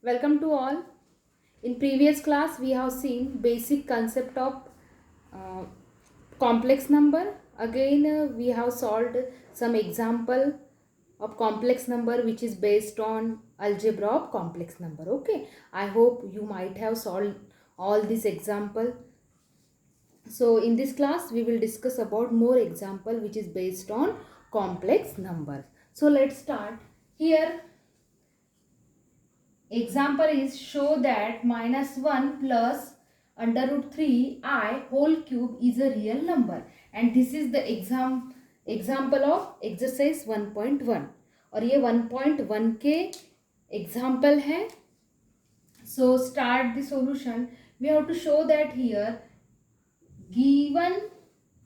Welcome to all. In previous class, we have seen basic concept of uh, complex number. Again, we have solved some example of complex number which is based on algebra of complex number. Okay, I hope you might have solved all these example. So in this class, we will discuss about more example which is based on complex numbers. So let's start here. Example is show that -1 plus under root 3 I whole cube is a real number, and this is the example of exercise 1.1 और ये 1.1 के example है. So start the solution. We have to show that here given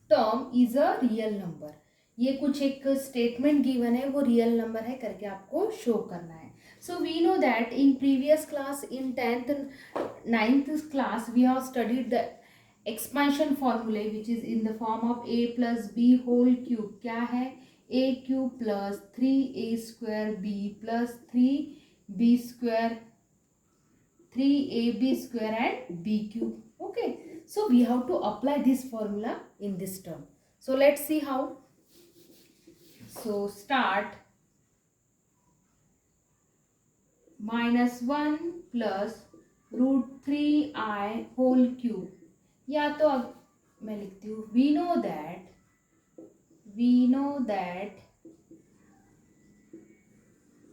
term is a real number. ये कुछ एक statement given है, वो real number है करके आपको show करना है. So we know that in previous class, in 10th and 9th class, we have studied the expansion formula which is in the form of a plus b whole cube. क्या है? a cube plus 3a square b plus 3b square 3ab square and b cube. Okay. So we have to apply this formula in this term. So let's see how. So start. -1 plus root 3I whole cube, या तो अब मैं लिखती हूँ we know that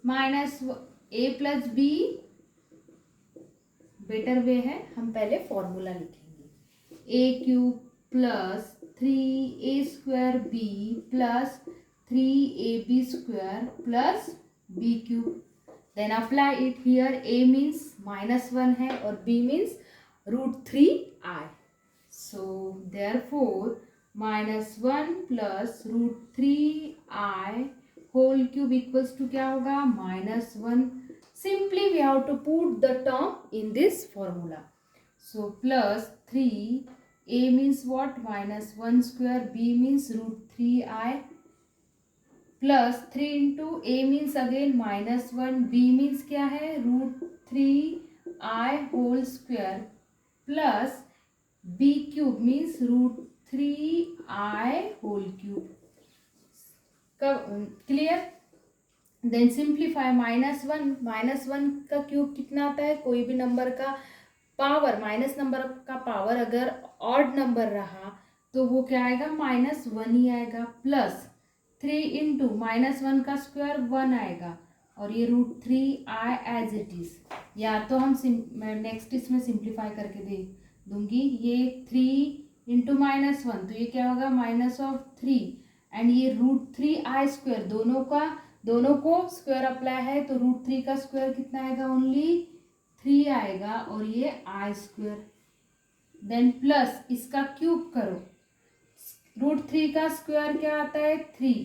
minus a plus b better way है, हम पहले formula लिखेंगे a cube plus 3a square b plus 3ab square plus b cube. Then apply it here. A means -1 है और B means root 3I. So therefore -1 plus root 3I whole cube equals to क्या होगा? -1. Simply we have to put the term in this formula. So plus 3. A means what? -1 square. B means root 3I. Plus 3 into a means again -1, B means क्या है? Root 3I whole square plus B cube means root 3I whole cube. Clear? Then simplify. -1 का cube कितना आता है? कोई भी number का power, minus number का पावर अगर ऑड नंबर रहा तो वो क्या आएगा? -1 ही आएगा. प्लस 3 इंटू -1 का स्क्वायर 1 आएगा और ये root 3I as it is. या तो हम नेक्स्ट इसमें सिंप्लीफाई करके दे दूंगी. ये 3 इंटू -1 तो ये क्या होगा? -3 एंड ये रूट 3I स्क्वायर, दोनों को स्क्वायर अप्लाई है तो रूट 3 का स्क्वायर कितना आएगा? ओनली 3 आएगा और ये I स्क्वायर. देन प्लस इसका क्यूब करो. रूट 3 का स्क्वायर क्या आता है? 3,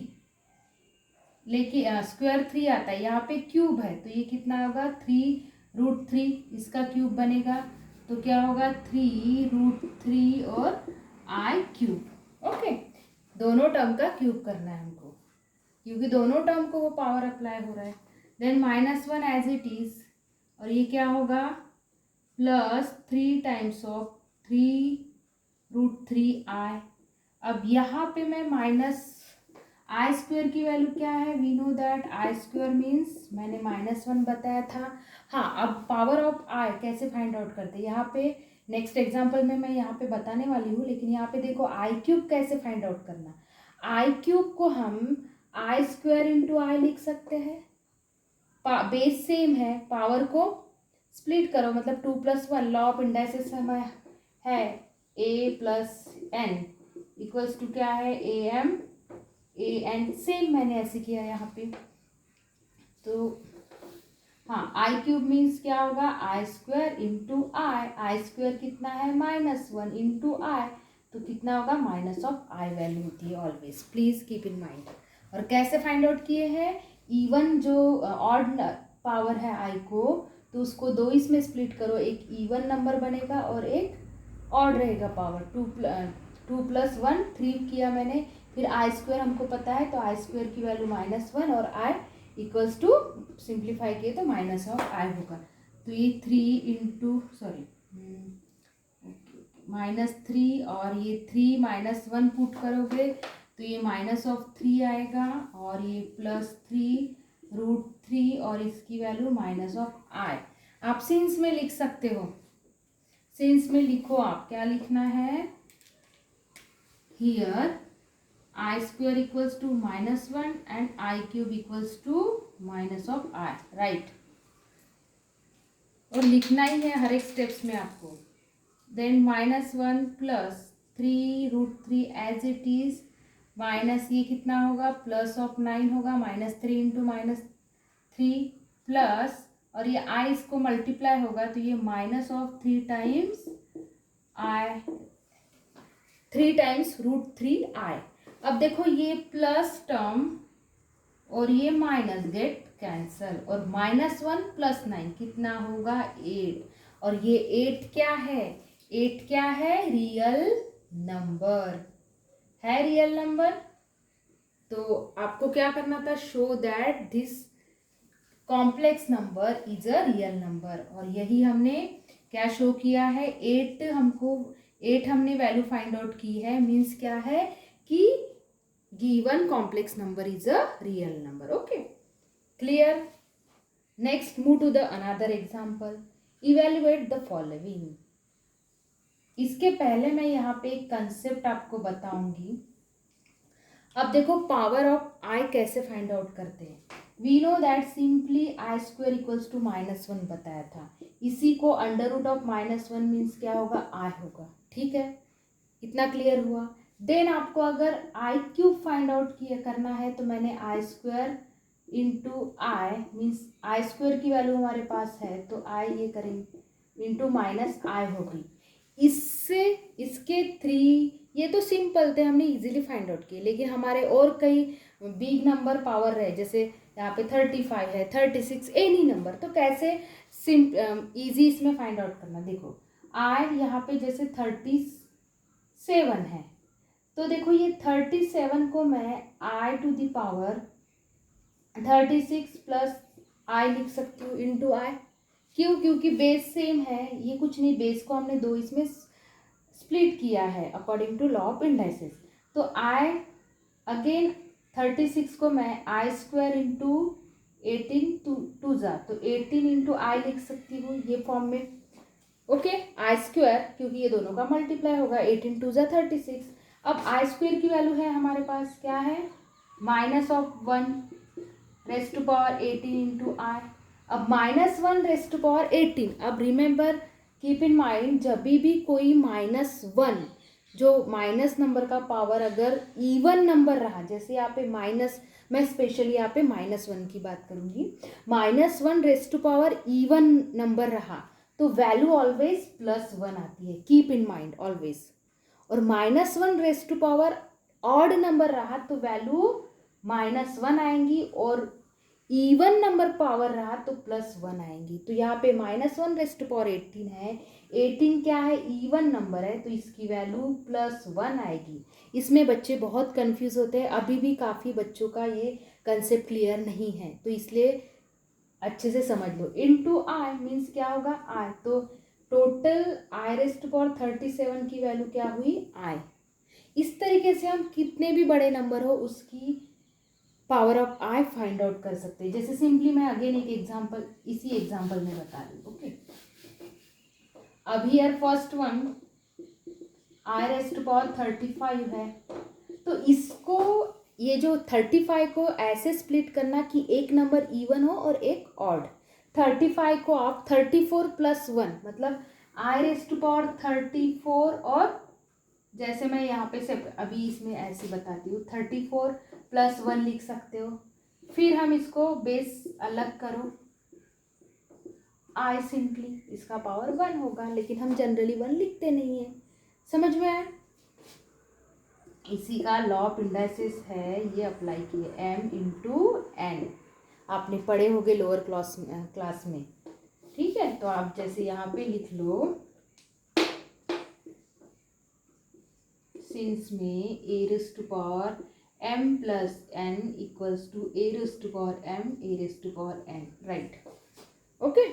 लेकिन स्क्वायर 3 आता है, यहाँ पे क्यूब है तो ये कितना होगा? 3 रूट 3. इसका क्यूब बनेगा तो क्या होगा? 3 रूट 3 और I क्यूब. ओके, दोनों टर्म का क्यूब करना है हमको क्योंकि दोनों टर्म को वो पावर अप्लाई हो रहा है. देन -1 एज इट इज और ये क्या होगा? Plus 3 times of 3 root 3I. अब यहाँ पे मैं -I स्क्वायर की वैल्यू क्या है? We know that I square means मैंने -1 बताया था. हाँ, अब पावर ऑफ I कैसे फाइंड आउट करते हैं यहाँ पे नेक्स्ट एग्जांपल में मैं यहाँ पे बताने वाली हूँ. लेकिन यहाँ पे देखो I क्यूब कैसे फाइंड आउट करना. I क्यूब को हम I स्क्वायर इंटू I लिख सकते हैं. बेस सेम है, पावर को स्प्लिट करो मतलब 2 + 1. लॉ ऑफ इंडाइसेस हमें है a plus n equals to क्या है? an. सेम मैंने ऐसे किया यहाँ पे. तो हाँ, I क्यूब मीन्स क्या होगा? I square into I square कितना है? -1 इंटू I तो कितना होगा? -I वैल्यू होती है always. Please keep in mind. और कैसे फाइंड आउट किए हैं? इवन जो ऑड पावर है I को तो उसको 2 इसमें स्प्लिट करो. एक इवन नंबर बनेगा और एक ऑड रहेगा पावर. 2 + 1 3 किया मैंने. फिर I स्क्वायर हमको पता है तो I स्क्वायर की वैल्यू -1 और I इक्वल्स टू सिंप्लीफाई किए तो -I होगा. तो ये 3 इंटू सॉरी -3 और ये 3 -1 पुट करोगे तो ये -3 आएगा और ये +3√3 और इसकी वैल्यू -i। आप सिंस में लिख सकते हो, सिंस में लिखो, आप क्या लिखना है, here i² equals to -1 and i³ equals to -i, right. और लिखना ही है हर एक स्टेप्स में आपको। Then -1 plus 3√3 as it is, minus ये कितना होगा, +9 होगा, -3 इंटू -3 प्लस, और ये i इसको मल्टीप्लाई होगा तो ये -3 टाइम्स i, 3 टाइम्स √3i। अब देखो ये प्लस टर्म और ये माइनस गेट कैंसल, और -1 + 9 कितना होगा, 8, और ये 8 क्या है, 8 क्या है, रियल नंबर है, रियल नंबर। तो आपको क्या करना था, show that this complex number is a real number, और यही हमने क्या शो किया है, 8 हमने वैल्यू फाइंड आउट की है, मीन्स क्या है कि given complex number is a real number. Okay, clear. Next move to the another example, evaluate the following. इसके पहले मैं यहाँ पे एक कंसेप्ट आपको बताऊंगी। अब देखो पावर ऑफ i कैसे फाइंड आउट करते हैं। We know that simply i² equals to -1 बताया था, इसी को √(-1) मीन्स क्या होगा, i होगा, ठीक है, इतना क्लियर हुआ। देन आपको अगर i³ फाइंड आउट करना है तो मैंने i² into i means i² की वैल्यू हमारे पास है तो i ये करेंगे इंटू -i होगी। इससे इसके 3, ये तो सिंपल थे, हमने इजीली फाइंड आउट किए, लेकिन हमारे और कई बिग नंबर पावर रहे, जैसे यहाँ पे 35 है, 36, एनी नंबर, तो कैसे इजी इसमें फाइंड आउट करना। देखो i यहाँ पे जैसे 37 है, तो देखो ये 37 को मैं i⁻36 + i लिख सकती हूँ इंटू i। क्यों, क्योंकि बेस सेम है, ये कुछ नहीं, बेस को हमने 2 इसमें स्प्लिट किया है according to law of indices. तो i अगेन 36 को मैं i² इंटू 18 2 जा, तो 18 इंटू i लिख सकती हूँ ये फॉर्म में। ओके, i² क्योंकि ये दोनों का मल्टीप्लाई होगा, 18 2 जा 36। अब i² की वैल्यू है हमारे पास क्या है, -1 raise to power 18 into i। अब -1 रेज़ टू पावर 18, अब रिमेंबर कीप इन माइंड, जब भी कोई -1 जो माइनस नंबर का पावर अगर इवन नंबर रहा, जैसे यहाँ पे माइनस, मैं स्पेशली यहाँ पे -1 की बात करूँगी, -1 raise to power even number रहा तो वैल्यू ऑलवेज +1 आती है, कीप इन माइंड ऑलवेज। और -1 raise to power odd number रहा तो वैल्यू -1 आएंगी, और इवन नंबर पावर रहा तो +1 आएंगी। तो यहाँ पे -1 रेज़ टू पावर 18 है, 18 क्या है, इवन नंबर है, तो इसकी वैल्यू +1 आएगी। इसमें बच्चे बहुत कंफ्यूज होते हैं, अभी भी काफ़ी बच्चों का ये कंसेप्ट क्लियर नहीं है, तो इसलिए अच्छे से समझ लो। इंटू i मीन्स क्या होगा, i, तो total i raise to power 37 की वैल्यू क्या हुई, i। इस तरीके से हम कितने भी बड़े नंबर हो उसकी power of i find out कर सकते हैं। जैसे सिंपली मैं अगेन एक एग्जांपल इसी एग्जांपल में बता रही हूँ। ओके, अब here first one i raise to power 35 है, तो इसको ये जो 35 को ऐसे स्प्लिट करना कि एक नंबर इवन हो और एक ऑड। 35 को आप 34 + 1 मतलब i रेज़ टू पावर 34, और जैसे मैं यहाँ पे से अभी इसमें ऐसे बताती हूँ, 34 + 1 लिख सकते हो। फिर हम इसको बेस अलग करो, i सिंपली इसका पावर 1 होगा, लेकिन हम जनरली 1 लिखते नहीं है। समझ में आया, इसी का लॉ ऑफ इंडाइसिस है, ये अप्लाई किए, m × n, आपने पढ़े होंगे लोअर क्लास में, ठीक है। तो आप जैसे यहाँ पे लिख लो, सिंस में a raise to power m + n equals to a raise to power m a raise to power n, right. Okay,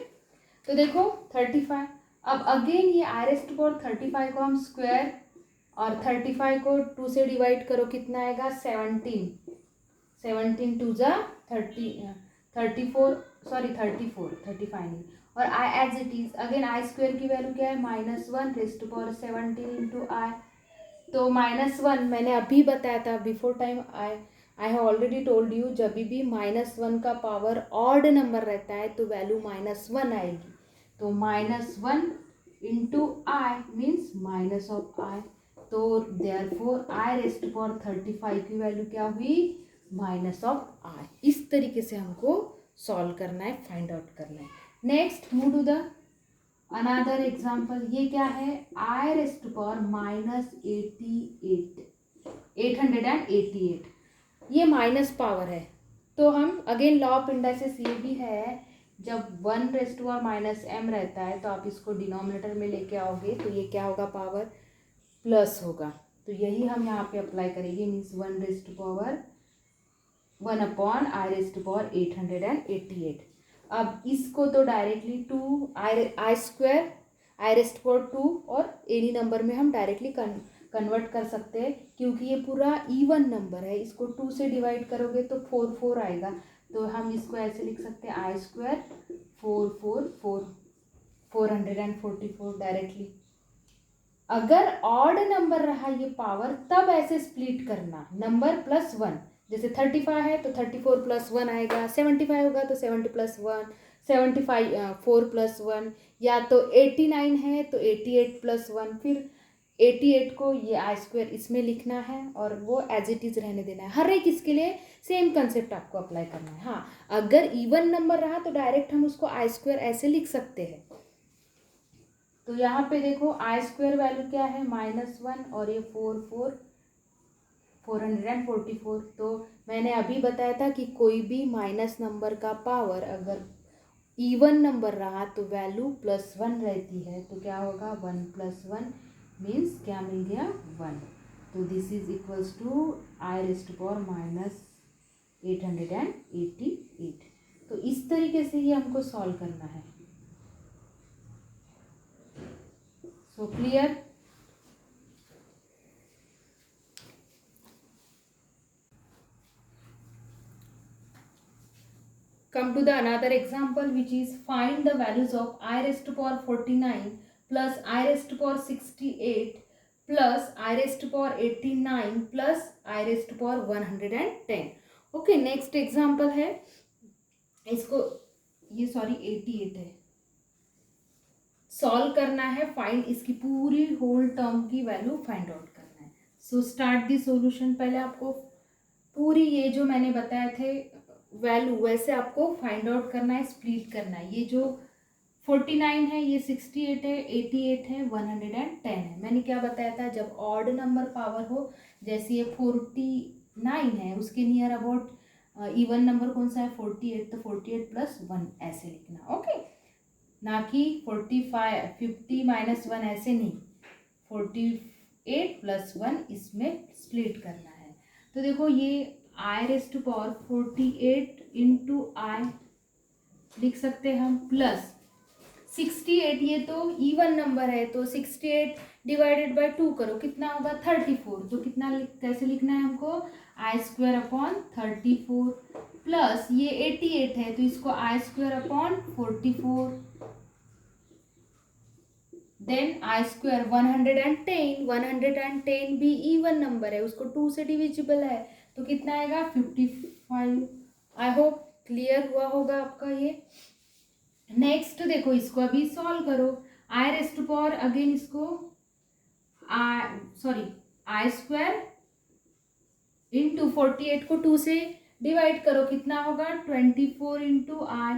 तो देखो 35। अब अगेन ये आई रेस्ट टू पावर 35 को हम स्क्वायर और 35 को 2 से डिवाइड करो, कितना आएगा 17। 17 टू ज़ा 34, सॉरी 35 नहीं। और I as it is again I square की वैल्यू क्या है -1 raised to power 17 into I. तो -1 मैंने अभी बताया था before time, I have already told you, जब भी -1 का पावर ऑड नंबर रहता है तो वैल्यू -1 आएगी। तो -1 into I means minus of I. तो देयरफॉर आई रेस्ट पावर 35 की वैल्यू क्या हुई माइनस ऑफ आई। इस तरीके से हमको सॉल्व करना है, फाइंड आउट करना है। Next move to the another example. ये क्या है आई रेस्ट पावर -888। ये माइनस पावर है, तो हम अगेन लॉ ऑफ इंडाइसिस ये भी है, जब 1 रेस्ट टू पावर -m रहता है तो आप इसको डिनोमिनेटर में लेके आओगे तो ये क्या होगा पावर प्लस होगा। तो यही हम यहाँ पे अप्लाई करेंगे, means 1 raised to power 1 upon i raised to power 888। अब इसको तो directly 2 i square i raised power 2 और एनी नंबर में हम डायरेक्टली कन्वर्ट कर सकते हैं, क्योंकि ये पूरा इवन नंबर है। इसको 2 से डिवाइड करोगे तो 4 आएगा, तो हम इसको ऐसे लिख सकते हैं आई स्क्वायर 444 डायरेक्टली। अगर ऑड नंबर रहा ये पावर तब ऐसे स्प्लिट करना, नंबर प्लस 1। जैसे 35 है तो 34 प्लस 1 आएगा, 75 होगा तो 70 प्लस 1, 75 4 प्लस 1, या तो 89 है तो 88 प्लस 1। फिर 88 को ये आई स्क्वायर इसमें लिखना है और वो एज इट इज रहने देना है। हर एक इसके लिए सेम कंसेप्ट आपको अप्लाई करना है। हाँ, अगर इवन नंबर रहा तो डायरेक्ट हम उसको आई स्क्वायर ऐसे लिख सकते हैं। तो यहाँ पे देखो आई स्क्वायर वैल्यू क्या है -1 और ये 444। तो मैंने अभी बताया था कि कोई भी माइनस नंबर का पावर अगर इवन नंबर रहा तो वैल्यू +1 रहती है। तो क्या होगा 1 + 1 मीन्स क्या मिल गया 1। तो this is equals to i raised to power -888। तो इस तरीके से ही हमको सॉल्व करना है। So clear? Come to the another example, which is find the values of I raised to power 49 plus I raised to power 68 plus I raised to power 89 plus I raised to power 110. Okay, next example है इसको, ये sorry 88 है, solve करना है, find इसकी पूरी whole term की value find out करना है। So start the solution. पहले आपको पूरी ये जो मैंने बताए थे वैल्यू वैसे आपको फाइंड आउट करना है, स्प्लिट करना है। ये जो 49 है, ये 68 है, 88 है, 110 है। मैंने क्या बताया था, जब ऑड नंबर पावर हो, जैसे ये 49 है उसके नियर अबाउट इवन नंबर कौन सा है 48, तो 48 + 1 ऐसे लिखना। ओके, ना कि 45 50 - 1 ऐसे नहीं, 48 + 1 इसमें स्प्लिट करना है। तो देखो ये I raised to power 48 into I लिख सकते हैं हम, प्लस 68, ये तो इवन नंबर है तो 68 डिवाइडेड बाय 2 करो, कितना होगा 34। तो कितना कैसे लिखना है हमको आई स्क्वायर अपॉन 34 प्लस ये 88 है तो इसको i square upon 44, then i square 110 भी इवन नंबर है, उसको 2 से डिविजिबल है तो कितना आएगा 55। आई होप क्लियर हुआ होगा आपका ये। नेक्स्ट देखो इसको अभी सॉल्व करो। I raised to power again इसको आई स्क्वायर इंटू 48 को 2 से डिवाइड करो, कितना होगा 24 into i,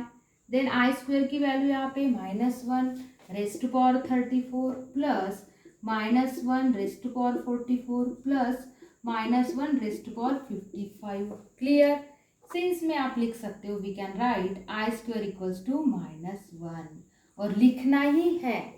then i square की वैल्यू यहाँ पे -1 raised to power 34 plus -1 raised to power 44 plus -1 raised to power 55। Clear? Since में आप लिख सकते हो we can write i square equals to -1 और लिखना ही है,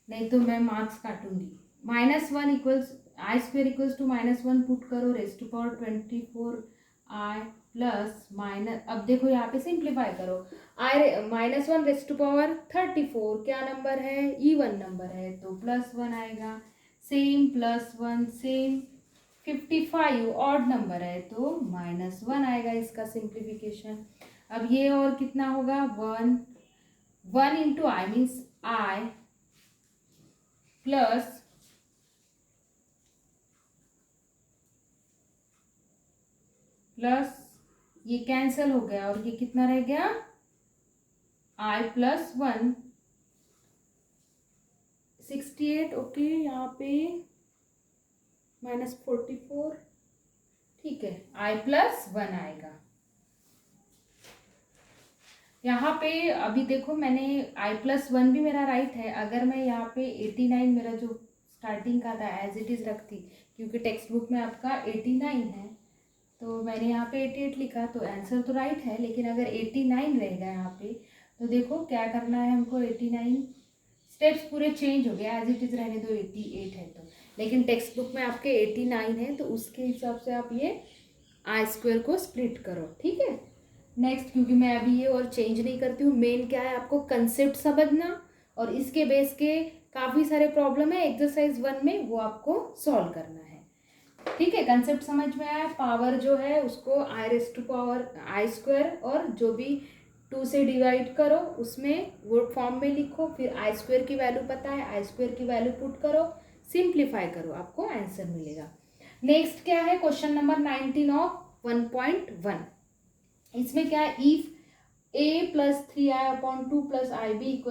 नहीं तो मैं मार्क्स काटूंगी। -1 equals i square equals to -1 put करो, raised to power 24 i plus minus, अब देखो यहाँ पे सिंप्लीफाई करो, आई -1 रेज़ टू पावर 34 क्या नंबर है, इवन नंबर है तो +1 आएगा। सेम +1 सेम 55 ऑड नंबर है तो -1 आएगा इसका सिंप्लीफिकेशन। अब ये और कितना होगा, 1 into I means I plus ये कैंसल हो गया और ये कितना रह गया, आई +1 68। ओके यहाँ पे -44, ठीक है, आई +1 आएगा। यहाँ पे अभी देखो मैंने i+1 भी मेरा राइट है, अगर मैं यहाँ पे 89 मेरा जो स्टार्टिंग का था एज इट इज़ रखती, क्योंकि टेक्स्ट बुक में आपका 89 है तो मैंने यहाँ पे 88 लिखा, तो आंसर तो राइट है, लेकिन अगर 89 रहेगा यहाँ पे तो देखो क्या करना है हमको, 89 स्टेप्स पूरे चेंज हो गए, एज इट इज़ रहने दो 88 है तो, लेकिन टेक्स्ट बुक में आपके 89 है तो उसके हिसाब से आप ये i² को स्प्लिट करो, ठीक है। नेक्स्ट, क्योंकि मैं अभी ये और चेंज नहीं करती हूँ, मेन क्या है आपको कंसेप्ट समझना और इसके बेस के काफ़ी सारे प्रॉब्लम है एक्सरसाइज 1 में, वो आपको सॉल्व करना है, ठीक है। कंसेप्ट समझ में आया, पावर जो है उसको i² और जो भी 2 से डिवाइड करो उसमें वो फॉर्म में लिखो, फिर i² की वैल्यू पता है, i² की वैल्यू पुट करो, सिंप्लीफाई करो, आपको आंसर मिलेगा। नेक्स्ट क्या है, क्वेश्चन नंबर 19 ऑफ 1.1। इसमें क्या है, if a + 3i/2 + ib =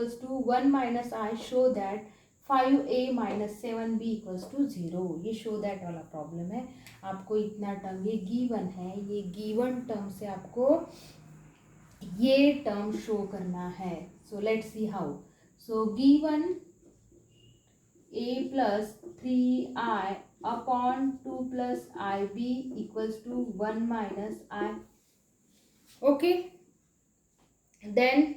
1 - i show that 5a - 7b = 0। ये शो दैट वाला प्रॉब्लम है, आपको इतना टर्म ये गिवन है, ये गिवन टर्म से आपको ये टर्म शो करना है। So let's see how. So given a + 3i/2 + ib = 1 - i। Okay, then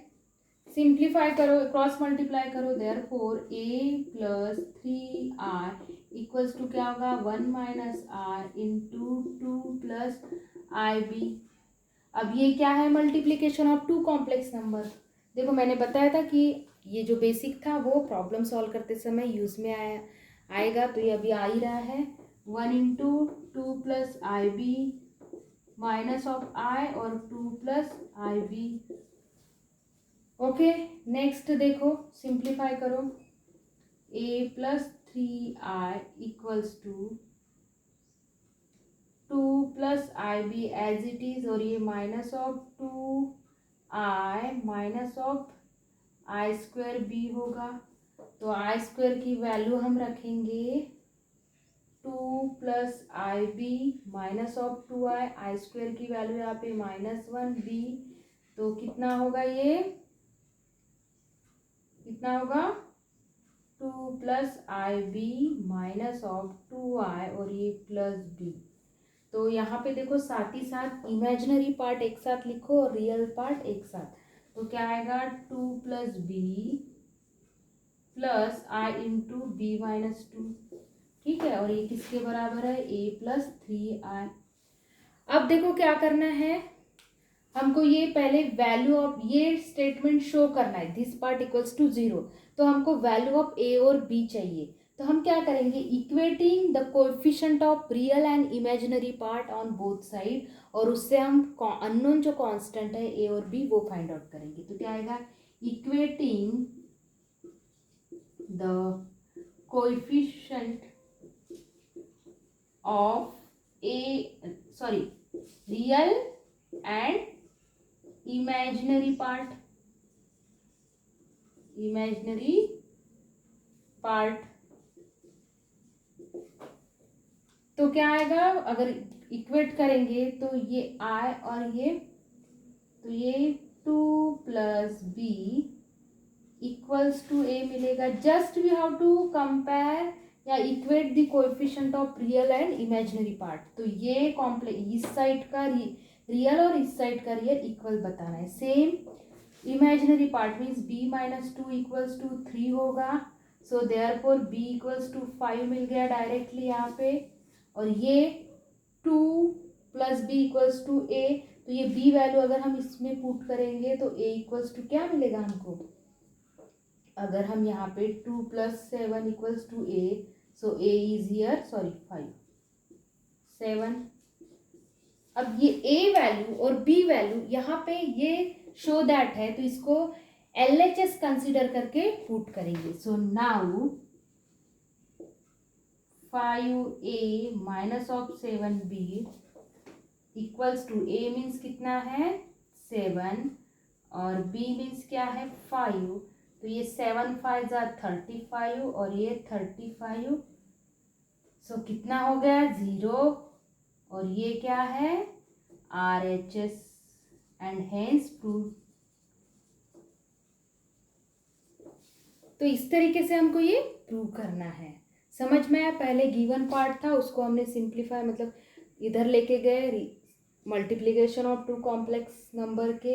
simplify करो, क्रॉस मल्टीप्लाई करो, देयरफॉर a + 3i = क्या होगा, 1 - i × 2 + ib। अब ये क्या है, मल्टीप्लिकेशन ऑफ 2 कॉम्प्लेक्स नंबर। देखो मैंने बताया था कि ये जो बेसिक था वो प्रॉब्लम सॉल्व करते समय यूज़ में आएगा, तो ये अभी आ ही रहा है। 1 × 2 + ib -i और 2 + ib। ओके, नेक्स्ट देखो, सिंप्लीफाई करो, a + 3i = 2 + ib as it is, और ये -2i -i² होगा, तो i² की वैल्यू हम रखेंगे 2 + ib -2i, i² की वैल्यू यहाँ पे -1b, तो कितना होगा, ये कितना होगा, 2 + ib -2i और ये +b। तो यहाँ पे देखो साथ ही साथ इमेजिनरी पार्ट एक साथ लिखो और रियल पार्ट एक साथ, तो क्या आएगा, 2 + b + i × b - 2, ठीक है, और ये किसके बराबर है, a + 3i। अब देखो क्या करना है हमको, ये पहले वैल्यू ऑफ ये स्टेटमेंट शो करना है, दिस पार्ट = 0, तो हमको वैल्यू ऑफ a और b चाहिए, तो हम क्या करेंगे, equating the coefficient of real and imaginary part on both side, और उससे हम अननोन जो कांस्टेंट है a और b वो फाइंड आउट करेंगे। तो क्या आएगा, equating the coefficient of real and imaginary part, तो क्या आएगा, अगर इक्वेट करेंगे तो ये i और ये, तो ये 2 + b = a मिलेगा। Just we have to compare या equate the coefficient of real and imaginary part, तो ये कॉम्प्लेक्स इस साइड का रियल और इस साइड का रियल इक्वल बताना है। Same imaginary part means b - 2 = 3 होगा, सो देयरफॉर b = 5 मिल गया डायरेक्टली यहाँ पे, और ये 2 plus B equals to a, तो ये बी वैल्यू अगर हम इसमें पुट करेंगे तो ए इक्वल्स टू क्या मिलेगा हमको, अगर हम यहाँ पे 2 + 7 equals to a, so a is here, sorry 5 7। अब ये ए वैल्यू और बी वैल्यू यहाँ पे ये शो दैट है, तो इसको LHS कंसिडर करके पुट करेंगे। So now 5a minus of 7b equals to, a means कितना है 7 और b मीन्स क्या है 5, तो ये 7 5 जा 35 और ये 35, सो कितना हो गया 0, और ये क्या है RHS एंड हेंस प्रूव। तो इस तरीके से हमको ये प्रूव करना है। समझ में आया? पहले गिवन पार्ट था उसको हमने सिंप्लीफाई, मतलब इधर लेके गए, multiplication of two complex number के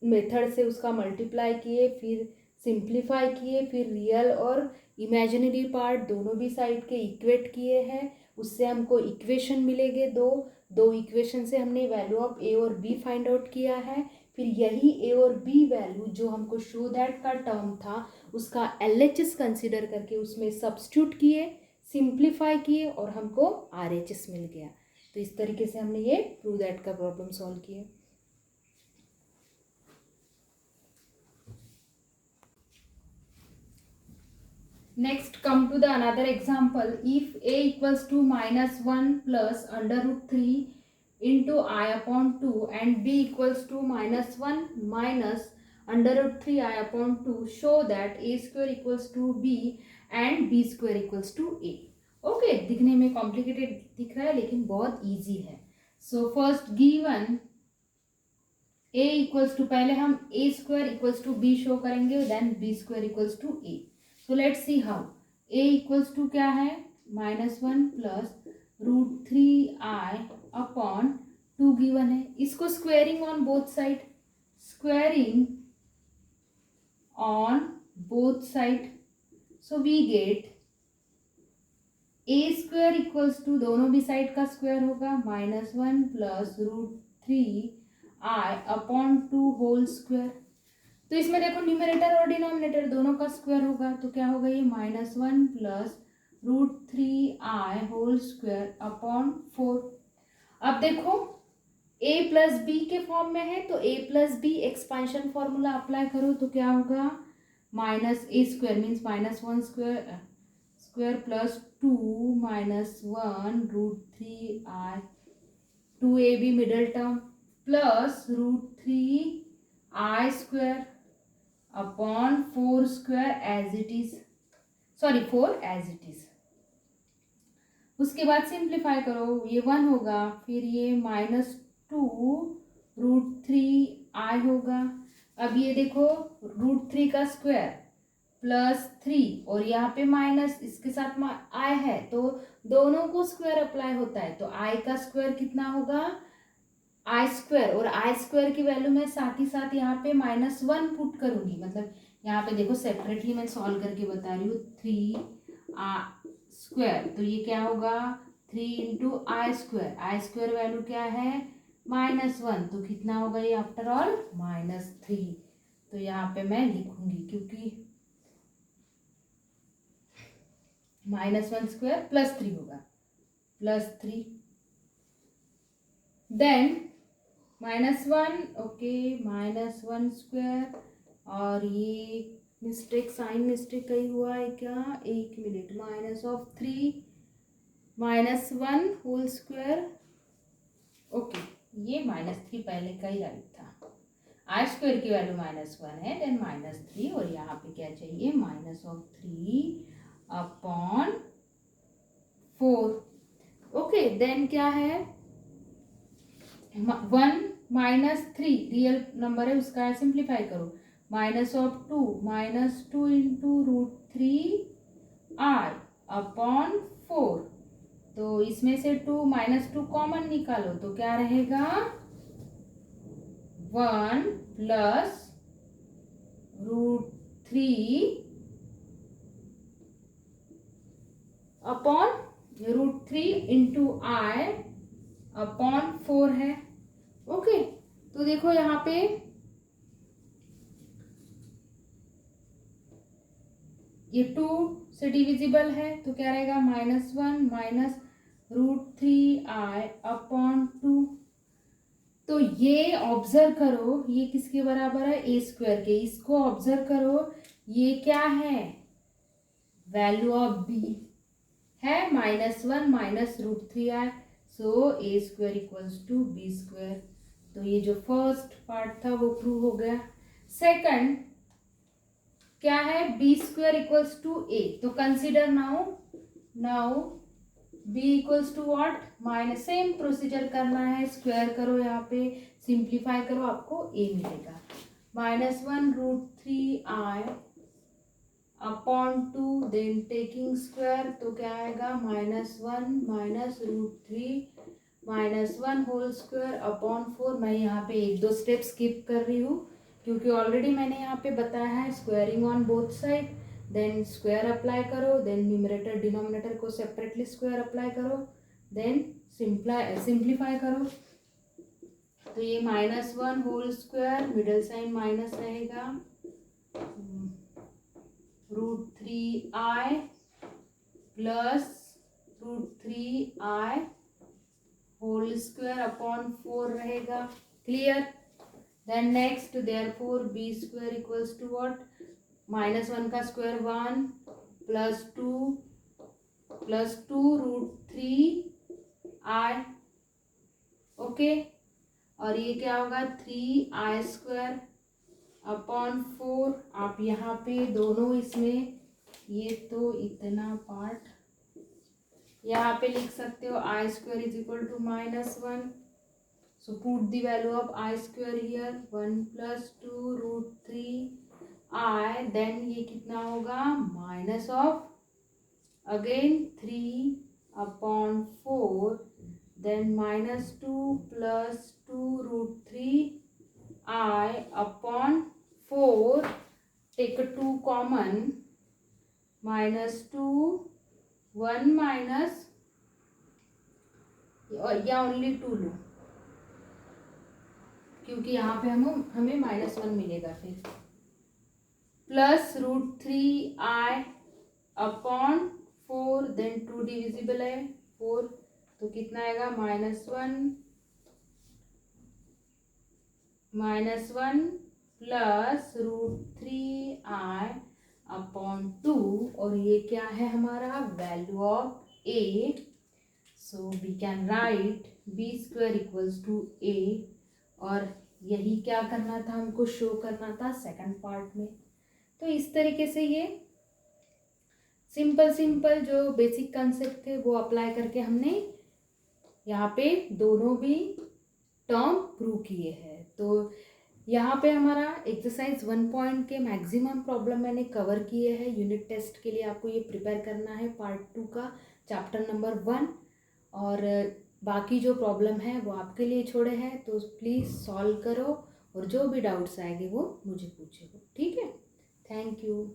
मेथड से उसका मल्टीप्लाई किए, फिर सिंप्लीफाई किए, फिर रियल और इमेजिनरी पार्ट दोनों भी साइड के इक्वेट किए हैं, उससे हमको इक्वेशन मिलेंगे दो इक्वेशन से हमने वैल्यू ऑफ ए और बी फाइंड आउट किया है। फिर यही ए और बी वैल्यू जो हमको शो दैट का टर्म था उसका LHS कंसिडर करके उसमें सब्स्टिट्यूट किए, सिंप्लीफाई किए और हमको RHS मिल गया। तो इस तरीके से हमने ये प्रूव दैट का प्रॉब्लम सॉल्व किया। Next, come to the another example. If a equals to -1 plus √3 into I upon 2 and b equals to -1 minus √3 I upon 2, show that a square equals to b and b square equals to a. Okay, दिखने में complicated दिख रहा है लेकिन बहुत easy है। So first given a equals to, पहले हम a square equals to b show करेंगे, then b square equals to a. So let's see how. a equals to क्या है -1 plus √3i upon 2 गिवन है, इसको squaring on both side, squaring on both side, so we get a square equals to, दोनों भी side का square होगा, -1 plus √3i upon 2 whole square. तो इसमें देखो न्यूमरेटर और डिनोमिनेटर दोनों का स्क्वायर होगा, तो क्या होगा ये -1 plus √3i whole square upon 4। अब देखो a प्लस बी के फॉर्म में है, तो a plus b expansion formula apply करो तो क्या होगा, -a square means -1 square plus 2 -1 √3i, 2ab middle term plus √3i square upon 4 square as it is, sorry 4 as it is. उसके बाद सिंप्लीफाई करो, ये 1 होगा, फिर ये -2 √3i होगा। अब ये देखो √3 का स्क्वायर प्लस 3 और यहाँ पे माइनस, इसके साथ i है तो दोनों को स्क्वायर अप्लाई होता है, तो i का स्क्वायर कितना होगा आई स्क्वायर, और आई स्क्वायर की वैल्यू मैं साथ ही साथ यहाँ पे -1 पुट करूँगी, मतलब यहाँ पे देखो सेपरेटली मैं सॉल्व करके बता रही हूँ, 3 स्क्वायर, तो ये क्या होगा 3 × आई स्क्वायर, आई स्क्वायर वैल्यू क्या है -1, तो कितना होगा ये आफ्टर ऑल -3, तो यहाँ पे मैं लिखूंगी क्योंकि -1 स्क्वायर +3 होगा, +3 देन -1, ओके -1 स्क्वायर, और ये मिस्टेक साइन मिस्टेक कहीं हुआ है क्या, 1 मिनट, -3 -1 होल स्क्वायर, ओके ये -3 पहले का ही राइट था, आई स्क्वायर की वैल्यू -1 है, देन -3 और यहाँ पे क्या चाहिए -3 अपॉन 4, ओके देन क्या है 1 -3 रियल नंबर है उसका सिंप्लीफाई करो, -2 इंटू √3i अपॉन 4, तो इसमें से -2 कॉमन निकालो तो क्या रहेगा 1 plus √3 upon √3 into i upon 4 है। ओके, तो देखो यहाँ पे ये 2 से डिविजिबल है, तो क्या रहेगा -1 माइनस √3i अपॉन 2। तो ये ऑब्जर्व करो, ये किसके बराबर है, ए स्क्वायर के। इसको ऑब्जर्व करो, ये क्या है, वैल्यू ऑफ बी है -1 minus √3i। So a square equals to b square. तो ये जो फर्स्ट पार्ट था वो प्रूव हो गया। सेकंड क्या है, b square equals to a. तो consider now b equals to what, minus, same procedure करना है, स्क्वायर करो, यहाँ पे सिंप्लीफाई करो, आपको ए मिलेगा -1 √3i upon 2, then taking square, तो क्या आएगा -1 माइनस √3 -1 होल स्क्वायर अपॉन 4। मैं यहाँ पे 1-2 स्टेप स्किप कर रही हूँ क्योंकि ऑलरेडी मैंने यहाँ पे बताया है squaring on both side, then square apply करो, देन न्यूमरेटर डिनोमिनेटर को सेपरेटली स्क्वायर अप्लाई करो, देन सिंप्लीफाई करो। तो ये -1 whole square, middle sign minus रहेगा, √3i plus √3i whole square upon 4 रहेगा। Clear? Then next, therefore b square equals to what, -1 का square 1 plus 2 √3i। Okay, और ये क्या होगा 3i स्क्वायर अपॉन 4। आप यहाँ पे दोनों इसमें, ये तो इतना पार्ट यहाँ पे लिख सकते हो, i square is equal to -1। So put the value of i square here, 1 plus 2 √3i। देन ये कितना होगा, माइनस ऑफ अगेन 3 अपॉन 4, देन -2 plus 2 √3i upon 4, take 2 common, -2 1 minus, या ओनली 2 लो क्योंकि यहाँ पे हमें -1 मिलेगा, फिर प्लस √3i अपॉन 4, देन 2 डिविजिबल है 4, तो कितना आएगा -1 प्लस √3i अपॉन 2, और ये क्या है हमारा, value of a। So we can write b square equals to a। और यही क्या करना था, हमको शो करना था सेकंड पार्ट में। तो इस तरीके से ये सिंपल जो बेसिक कंसेप्ट थे वो अप्लाई करके हमने यहाँ पे दोनों भी टर्म प्रूव किए हैं। तो यहाँ पे हमारा एक्सरसाइज 1 पॉइंट के मैक्सिमम प्रॉब्लम मैंने कवर किए हैं। यूनिट टेस्ट के लिए आपको ये प्रिपेयर करना है पार्ट 2 का चैप्टर नंबर 1, और बाकी जो प्रॉब्लम है वो आपके लिए छोड़े हैं, तो प्लीज़ सॉल्व करो, और जो भी डाउट्स आएंगे वो मुझे पूछेगा। ठीक है, थैंक यू।